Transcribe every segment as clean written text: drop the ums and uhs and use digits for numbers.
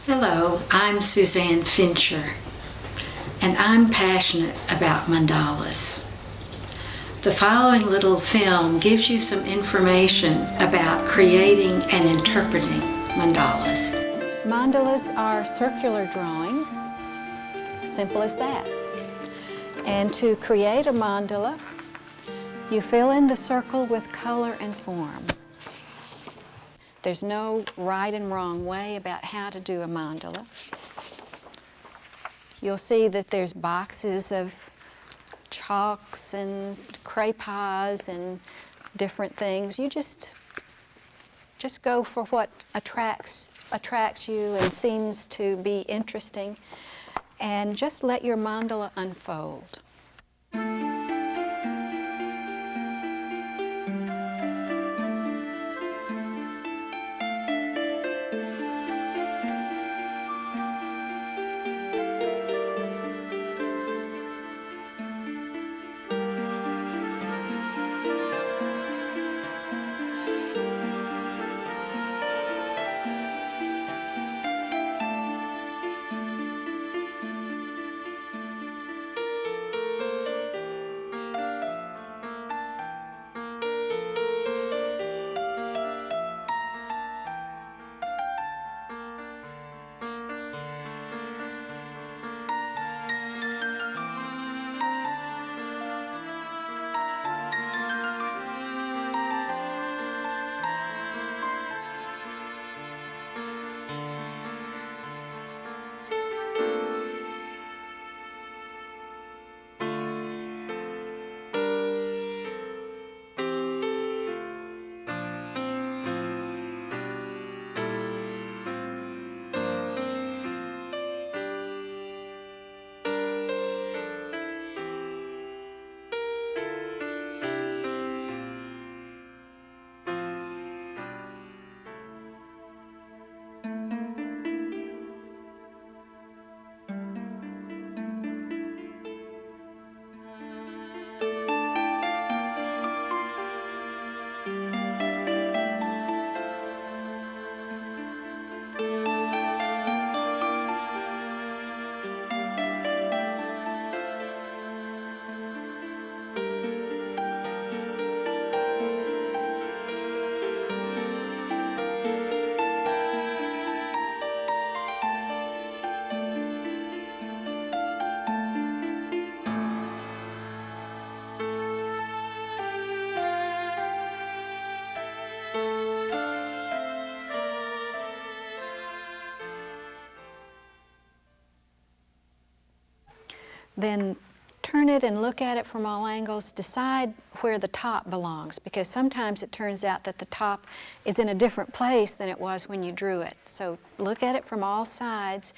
Hello, I'm Susanne Fincher, and I'm passionate about mandalas. The following little film gives you some information about creating and interpreting mandalas. Mandalas are circular drawings, simple as that. And to create a mandala, you fill in the circle with color and form. There's no right and wrong way about how to do a mandala. You'll see that there's boxes of chalks and crayons and different things. You just go for what attracts you and seems to be interesting, and just let your mandala unfold. Then turn it and look at it from all angles. Decide where the top belongs, because sometimes it turns out that the top is in a different place than it was when you drew it. So look at it from all sides,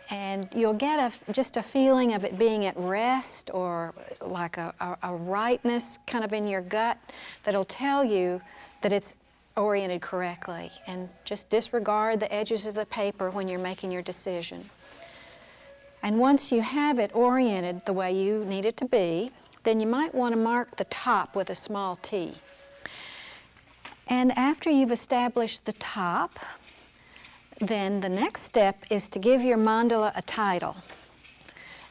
and you'll get just a feeling of it being at rest, or like a rightness kind of in your gut that'll tell you that it's oriented correctly. And just disregard the edges of the paper when you're making your decision. And once you have it oriented the way you need it to be, then you might want to mark the top with a small T. And after you've established the top, then the next step is to give your mandala a title.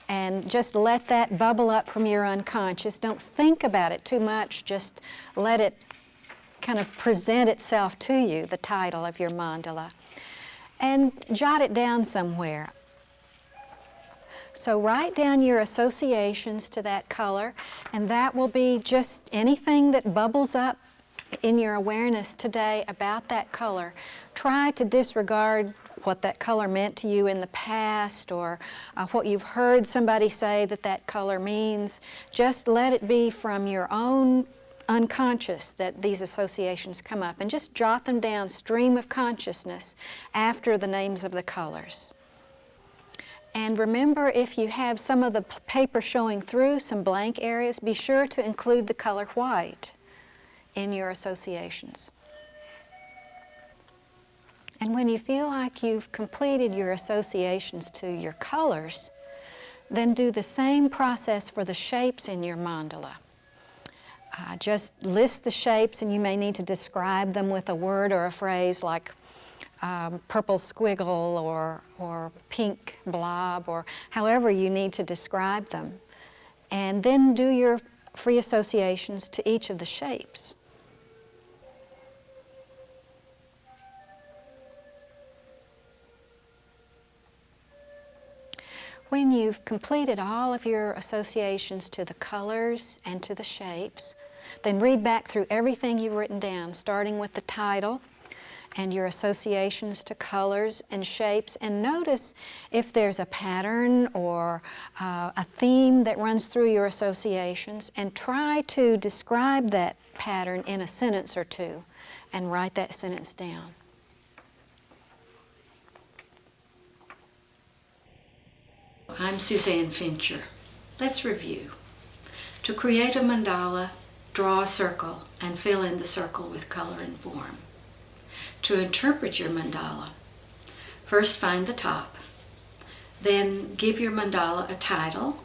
And just let that bubble up from your unconscious. Don't think about it too much, just let it kind of present itself to you, the title of your mandala. And jot it down somewhere. So write down your associations to that color, and that will be just anything that bubbles up in your awareness today about that color. Try to disregard what that color meant to you in the past, or what you've heard somebody say that color means. Just let it be from your own unconscious that these associations come up, and just jot them down, stream of consciousness, after the names of the colors. And remember, if you have some of the paper showing through, some blank areas, be sure to include the color white in your associations. And when you feel like you've completed your associations to your colors, then do the same process for the shapes in your mandala. Just list the shapes, and you may need to describe them with a word or a phrase like purple squiggle or pink blob, or however you need to describe them. And then do your free associations to each of the shapes. When you've completed all of your associations to the colors and to the shapes, then read back through everything you've written down, starting with the title and your associations to colors and shapes, and notice if there's a pattern or a theme that runs through your associations, and try to describe that pattern in a sentence or two and write that sentence down. I'm Susanne Fincher. Let's review. To create a mandala, draw a circle and fill in the circle with color and form. To interpret your mandala, first find the top, then give your mandala a title,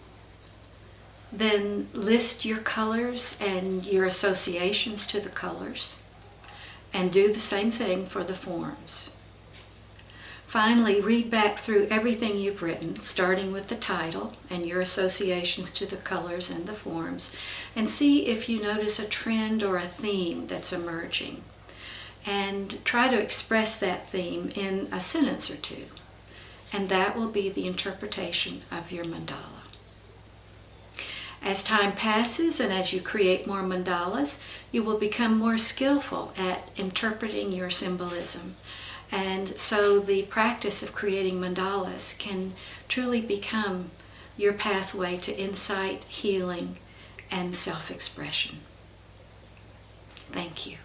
then list your colors and your associations to the colors, and do the same thing for the forms. Finally, read back through everything you've written, starting with the title and your associations to the colors and the forms, and see if you notice a trend or a theme that's emerging. And try to express that theme in a sentence or two. And that will be the interpretation of your mandala. As time passes and as you create more mandalas, you will become more skillful at interpreting your symbolism. And so the practice of creating mandalas can truly become your pathway to insight, healing, and self-expression. Thank you.